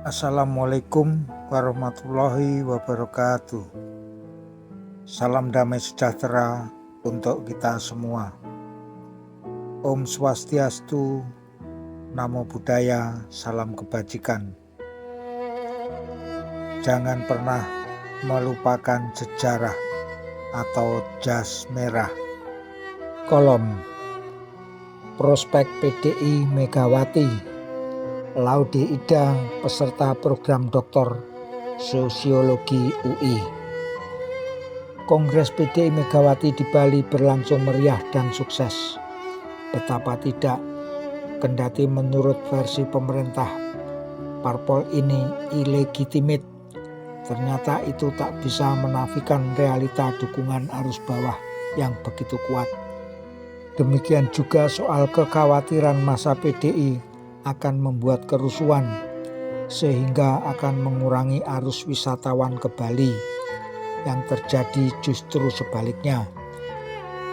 Assalamualaikum warahmatullahi wabarakatuh. Salam damai sejahtera untuk kita semua. Om Swastiastu, Namo Buddhaya, salam kebajikan. Jangan pernah melupakan sejarah atau jas merah. Kolom Prospek PDI Megawati Laude Ida, peserta program Doktor Sosiologi UI. Kongres PDI Megawati di Bali berlangsung meriah dan sukses. Betapa tidak, kendati menurut versi pemerintah, parpol ini ilegitimate, ternyata itu tak bisa menafikan realita dukungan arus bawah yang begitu kuat. Demikian juga soal kekhawatiran masa PDI akan membuat kerusuhan sehingga akan mengurangi arus wisatawan ke Bali. Yang terjadi justru sebaliknya.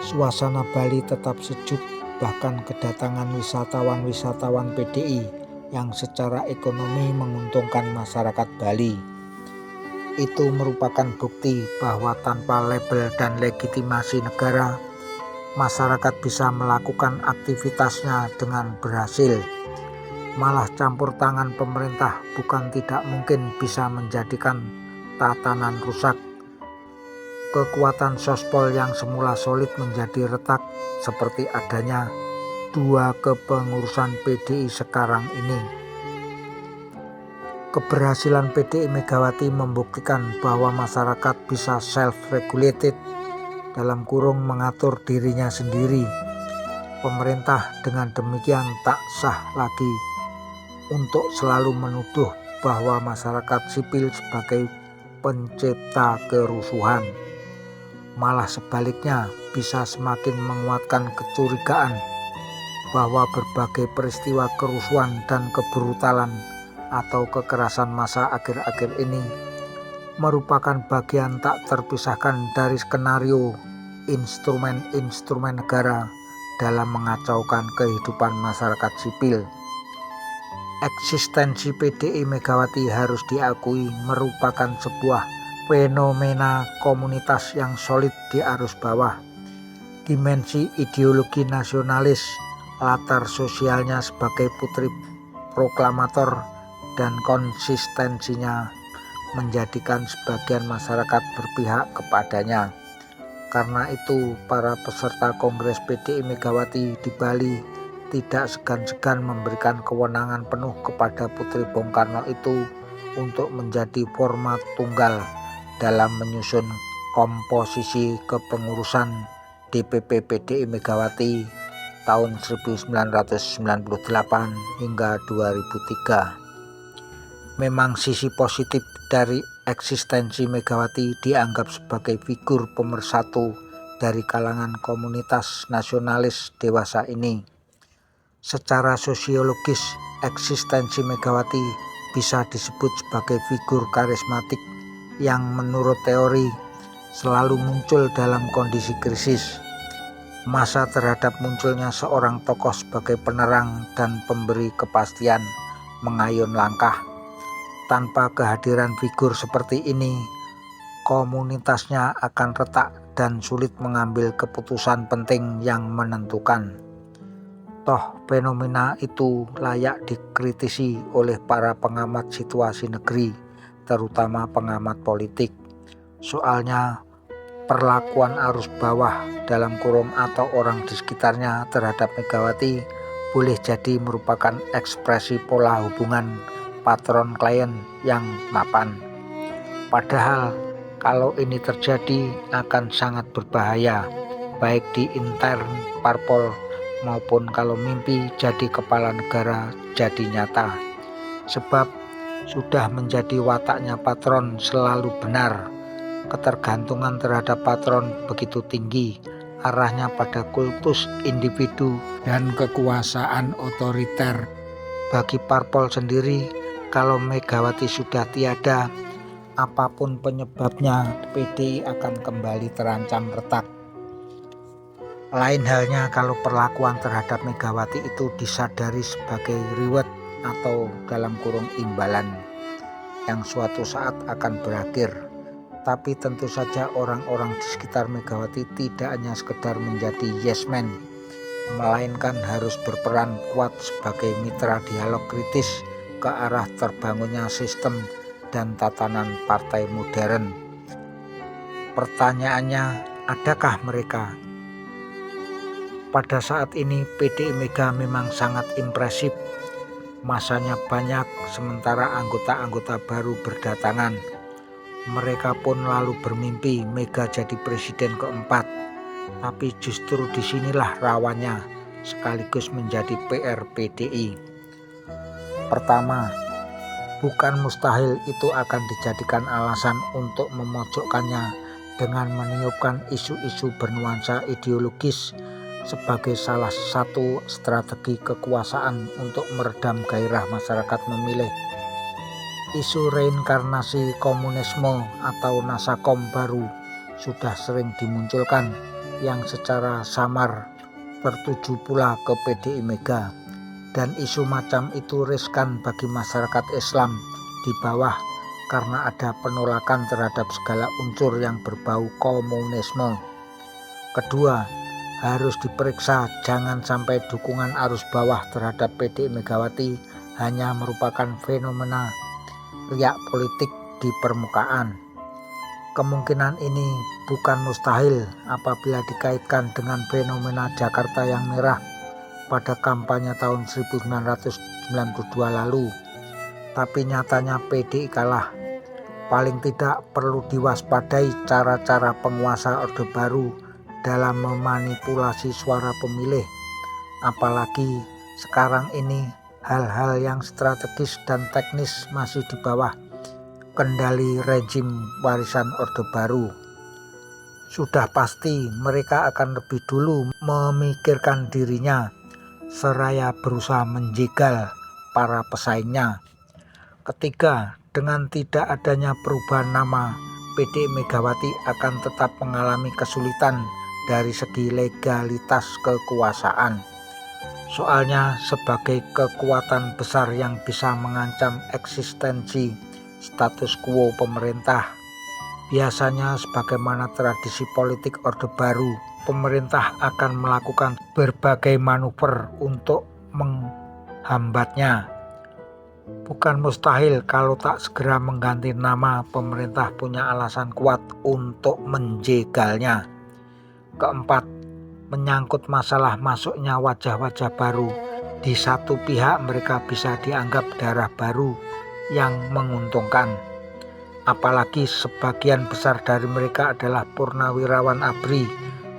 Suasana Bali tetap sejuk, bahkan kedatangan wisatawan PDI yang secara ekonomi menguntungkan masyarakat Bali. Itu merupakan bukti bahwa tanpa label dan legitimasi negara, masyarakat bisa melakukan aktivitasnya dengan berhasil. Malah campur tangan pemerintah bukan tidak mungkin bisa menjadikan tatanan rusak. Kekuatan sospol yang semula solid menjadi retak seperti adanya dua kepengurusan PDI sekarang ini. Keberhasilan PDI Megawati membuktikan bahwa masyarakat bisa self-regulated, dalam kurung mengatur dirinya sendiri. Pemerintah dengan demikian tak sah lagi untuk selalu menuduh bahwa masyarakat sipil sebagai pencipta kerusuhan. Malah sebaliknya bisa semakin menguatkan kecurigaan bahwa berbagai peristiwa kerusuhan dan kebrutalan atau kekerasan masa akhir-akhir ini merupakan bagian tak terpisahkan dari skenario instrumen-instrumen negara dalam mengacaukan kehidupan masyarakat sipil. Eksistensi PDI Megawati harus diakui merupakan sebuah fenomena komunitas yang solid di arus bawah. Dimensi ideologi nasionalis, latar sosialnya sebagai putri proklamator, dan konsistensinya menjadikan sebagian masyarakat berpihak kepadanya. Karena itu, para peserta Kongres PDI Megawati di Bali tidak segan-segan memberikan kewenangan penuh kepada Putri Bung Karno itu untuk menjadi format tunggal dalam menyusun komposisi kepengurusan DPP PDI Megawati tahun 1998 hingga 2003. Memang sisi positif dari eksistensi Megawati dianggap sebagai figur pemersatu dari kalangan komunitas nasionalis dewasa ini. Secara sosiologis, eksistensi Megawati bisa disebut sebagai figur karismatik yang menurut teori selalu muncul dalam kondisi krisis. Masa terhadap munculnya seorang tokoh sebagai penerang dan pemberi kepastian mengayun langkah. Tanpa kehadiran figur seperti ini, komunitasnya akan retak dan sulit mengambil keputusan penting yang menentukan. Toh fenomena itu layak dikritisi oleh para pengamat situasi negeri, terutama pengamat politik. Soalnya perlakuan arus bawah dalam kurung atau orang di sekitarnya terhadap Megawati boleh jadi merupakan ekspresi pola hubungan patron klien yang mapan. Padahal kalau ini terjadi akan sangat berbahaya, baik di intern parpol maupun kalau mimpi jadi kepala negara jadi nyata. Sebab sudah menjadi wataknya patron selalu benar. Ketergantungan terhadap patron begitu tinggi, arahnya pada kultus individu dan kekuasaan otoriter. Bagi parpol sendiri, kalau Megawati sudah tiada, apapun penyebabnya, PDI akan kembali terancam retak. Lain halnya kalau perlakuan terhadap Megawati itu disadari sebagai reward atau dalam kurung imbalan. yang suatu saat akan berakhir. Tapi tentu saja orang-orang di sekitar Megawati tidak hanya sekedar menjadi yes man, melainkan harus berperan kuat sebagai mitra dialog kritis ke arah terbangunnya sistem dan tatanan partai modern. Pertanyaannya, adakah mereka? Pada saat ini PDI Mega memang sangat impresif. Masanya banyak sementara anggota-anggota baru berdatangan. Mereka pun lalu bermimpi Mega jadi presiden keempat. Tapi justru disinilah rawannya sekaligus menjadi PR PDI. Pertama, bukan mustahil itu akan dijadikan alasan untuk memojokkannya dengan meniupkan isu-isu bernuansa ideologis sebagai salah satu strategi kekuasaan untuk meredam gairah masyarakat memilih. Isu reinkarnasi komunisme atau nasakom baru sudah sering dimunculkan yang secara samar tertuju pula ke PDI Mega, dan isu macam itu riskan bagi masyarakat Islam di bawah karena ada penolakan terhadap segala unsur yang berbau komunisme. Kedua, harus diperiksa jangan sampai dukungan arus bawah terhadap PDI Megawati hanya merupakan fenomena riak politik di permukaan. Kemungkinan ini bukan mustahil apabila dikaitkan dengan fenomena Jakarta yang merah pada kampanye tahun 1992 lalu. Tapi nyatanya PDI kalah. Paling tidak perlu diwaspadai cara-cara penguasa Orde Baru dalam memanipulasi suara pemilih. Apalagi sekarang ini hal-hal yang strategis dan teknis masih di bawah kendali rezim warisan Orde Baru. Sudah pasti mereka akan lebih dulu memikirkan dirinya seraya berusaha menjegal para pesaingnya. Ketiga, dengan tidak adanya perubahan nama, PDI Megawati akan tetap mengalami kesulitan dari segi legalitas kekuasaan. Soalnya sebagai kekuatan besar yang bisa mengancam eksistensi status quo pemerintah, biasanya sebagaimana tradisi politik Orde Baru, pemerintah akan melakukan berbagai manuver untuk menghambatnya. Bukan mustahil kalau tak segera mengganti nama, pemerintah punya alasan kuat untuk menjegalnya. Keempat, menyangkut masalah masuknya wajah-wajah baru. Di satu pihak mereka bisa dianggap darah baru yang menguntungkan. Apalagi sebagian besar dari mereka adalah purnawirawan ABRI.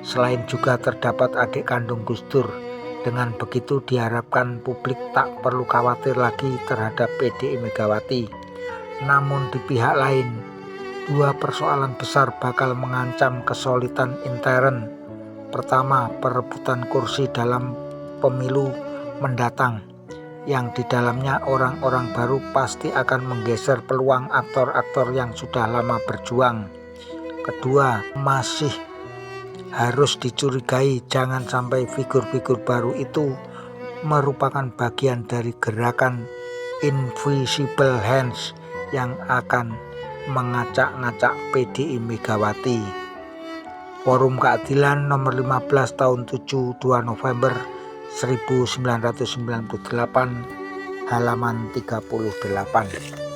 Selain juga terdapat adik kandung Gus Dur. Dengan begitu diharapkan publik tak perlu khawatir lagi terhadap PDI Megawati. Namun di pihak lain, dua persoalan besar bakal mengancam kesolidan intern. Pertama, perebutan kursi dalam pemilu mendatang, yang di dalamnya orang-orang baru pasti akan menggeser peluang aktor-aktor yang sudah lama berjuang. Kedua, masih harus dicurigai jangan sampai figur-figur baru itu merupakan bagian dari gerakan invisible hands yang akan mengacak-ngacak PDI Megawati. Forum Keadilan nomor 15 tahun 7 2 November 1998 halaman 38.